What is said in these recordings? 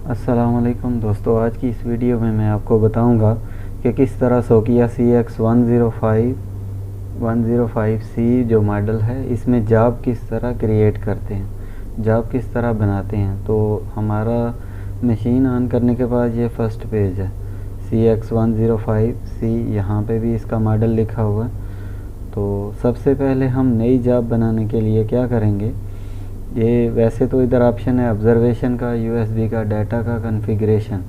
अस्सलामुअलैकुम दोस्तों, आज की इस वीडियो में मैं आपको बताऊंगा कि किस तरह Nokia CX105C जो मॉडल है इसमें जाब किस तरह क्रिएट करते हैं, जाब किस तरह बनाते हैं। तो हमारा मशीन ऑन करने के बाद ये फर्स्ट पेज है CX105C, यहाँ पे भी इसका मॉडल लिखा हुआ है। तो सबसे पहले हम नई जाब बनाने के लिए क्या करेंगे, ये वैसे तो इधर ऑप्शन है ऑब्जर्वेशन का, USB का, डाटा का, कॉन्फ़िगरेशन।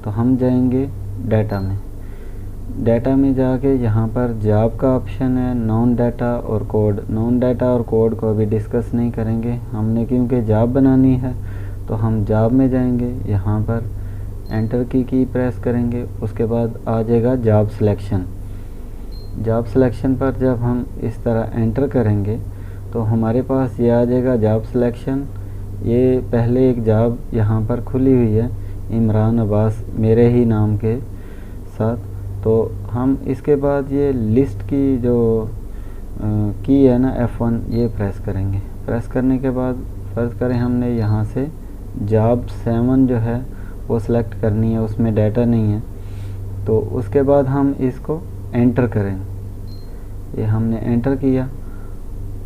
तो हम जाएंगे डाटा में। डाटा में जाके यहाँ पर जाब का ऑप्शन है, नॉन डाटा और कोड। नॉन डाटा और कोड को अभी डिस्कस नहीं करेंगे हमने, क्योंकि जाब बनानी है। तो हम जाब में जाएंगे, यहाँ पर एंटर की प्रेस करेंगे। उसके बाद आ जाएगा जाब सिलेक्शन। जाब सिलेक्शन पर जब हम इस तरह एंटर करेंगे तो हमारे पास ये आ जाएगा जाब सिलेक्शन। ये पहले एक जाब यहाँ पर खुली हुई है इमरान अब्बास मेरे ही नाम के साथ। तो हम इसके बाद ये लिस्ट की जो की है ना F1, ये प्रेस करेंगे। प्रेस करने के बाद फर्ज करें हमने यहाँ से जाब 7 जो है वो सिलेक्ट करनी है, उसमें डाटा नहीं है। तो उसके बाद हम इसको एंटर करेंगे। ये हमने एंटर किया।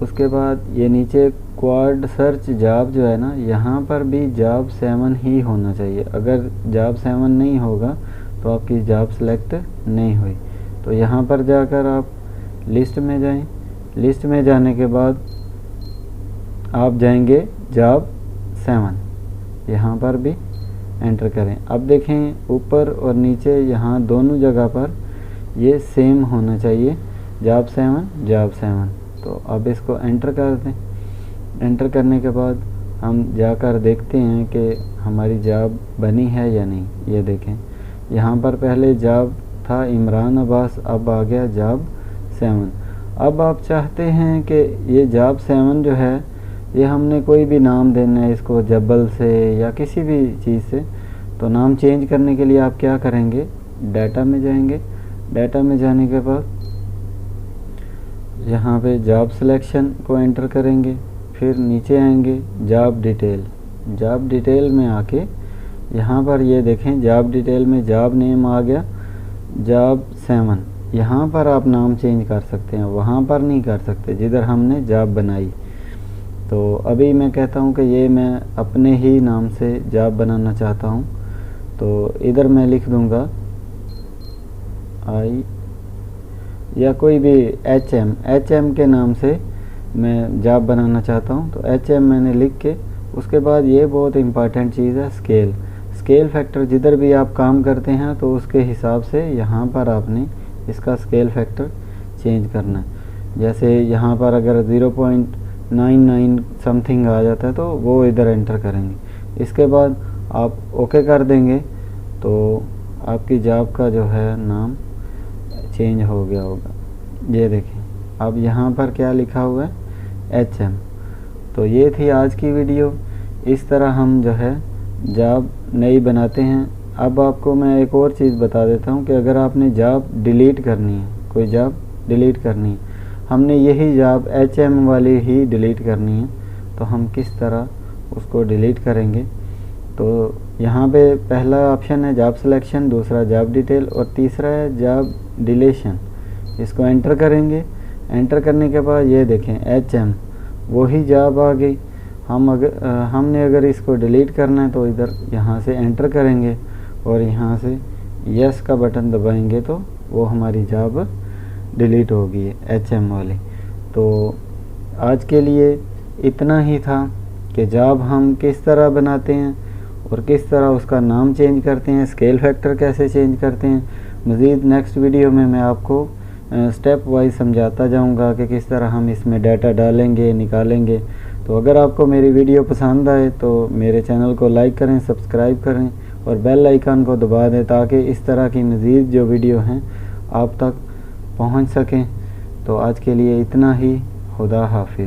उसके बाद ये नीचे क्वाड सर्च जाब जो है ना, यहाँ पर भी जाब 7 ही होना चाहिए। अगर जाब 7 नहीं होगा तो आपकी जाब सेलेक्ट नहीं हुई। तो यहाँ पर जाकर आप लिस्ट में जाएं। लिस्ट में जाने के बाद आप जाएंगे जाब 7, यहाँ पर भी एंटर करें। अब देखें ऊपर और नीचे यहाँ दोनों जगह पर ये सेम होना चाहिए, जाब 7। तो अब इसको एंटर कर दें। एंटर करने के बाद हम जाकर देखते हैं कि हमारी जाब बनी है या नहीं। ये देखें यहाँ पर पहले जाब था इमरान अब्बास, अब आ गया जाब 7। अब आप चाहते हैं कि ये जाब 7 जो है ये हमने कोई भी नाम देना है इसको, जबल से या किसी भी चीज़ से। तो नाम चेंज करने के लिए आप क्या करेंगे, डाटा में जाएंगे। डाटा में जाने के बाद यहाँ पे जाब सिलेक्शन को एंटर करेंगे। फिर नीचे आएंगे जाब डिटेल। जाब डिटेल में आके यहाँ पर ये देखें जाब डिटेल में जाब नेम आ गया जाब 7। यहाँ पर आप नाम चेंज कर सकते हैं, वहाँ पर नहीं कर सकते जिधर हमने जाब बनाई। तो अभी मैं कहता हूँ कि ये मैं अपने ही नाम से जाब बनाना चाहता हूँ। तो इधर मैं लिख दूँगा आई या कोई भी HM के नाम से मैं जाब बनाना चाहता हूँ। तो HM मैंने लिख के, उसके बाद ये बहुत इम्पॉर्टेंट चीज़ है स्केल फैक्टर। जिधर भी आप काम करते हैं तो उसके हिसाब से यहाँ पर आपने इसका स्केल फैक्टर चेंज करना है। जैसे यहाँ पर अगर 0.99 समथिंग आ जाता है तो वो इधर एंटर करेंगे। इसके बाद आप ओके कर देंगे तो आपकी जाब का जो है नाम चेंज हो गया होगा। ये देखें अब यहाँ पर क्या लिखा हुआ है HM। तो ये थी आज की वीडियो। इस तरह हम जो है जाब नई बनाते हैं। अब आपको मैं एक और चीज़ बता देता हूँ कि अगर आपने जाब डिलीट करनी है, कोई जाब डिलीट करनी है, हमने यही जाब HM वाली ही डिलीट करनी है, तो हम किस तरह उसको डिलीट करेंगे। तो यहाँ पे पहला ऑप्शन है जाब सिलेक्शन, दूसरा जाब डिटेल और तीसरा है जाब डिलीशन। इसको एंटर करेंगे। एंटर करने के बाद ये देखें HM वही जाब आ गई। हमने अगर इसको डिलीट करना है तो इधर यहाँ से एंटर करेंगे और यहाँ से यस का बटन दबाएंगे तो वो हमारी जाब डिलीट होगी HM वाली। तो आज के लिए इतना ही था कि जाब हम किस तरह बनाते हैं और किस तरह उसका नाम चेंज करते हैं, स्केल फैक्टर कैसे चेंज करते हैं। मज़ीद नेक्स्ट वीडियो में मैं आपको स्टेप वाइज समझाता जाऊंगा कि किस तरह हम इसमें डाटा डालेंगे, निकालेंगे। तो अगर आपको मेरी वीडियो पसंद आए तो मेरे चैनल को लाइक करें, सब्सक्राइब करें और बेल आइकन को दबा दें ताकि इस तरह की मज़ीद जो वीडियो हैं आप तक पहुंच सकें। तो आज के लिए इतना ही। खुदा हाफिज़।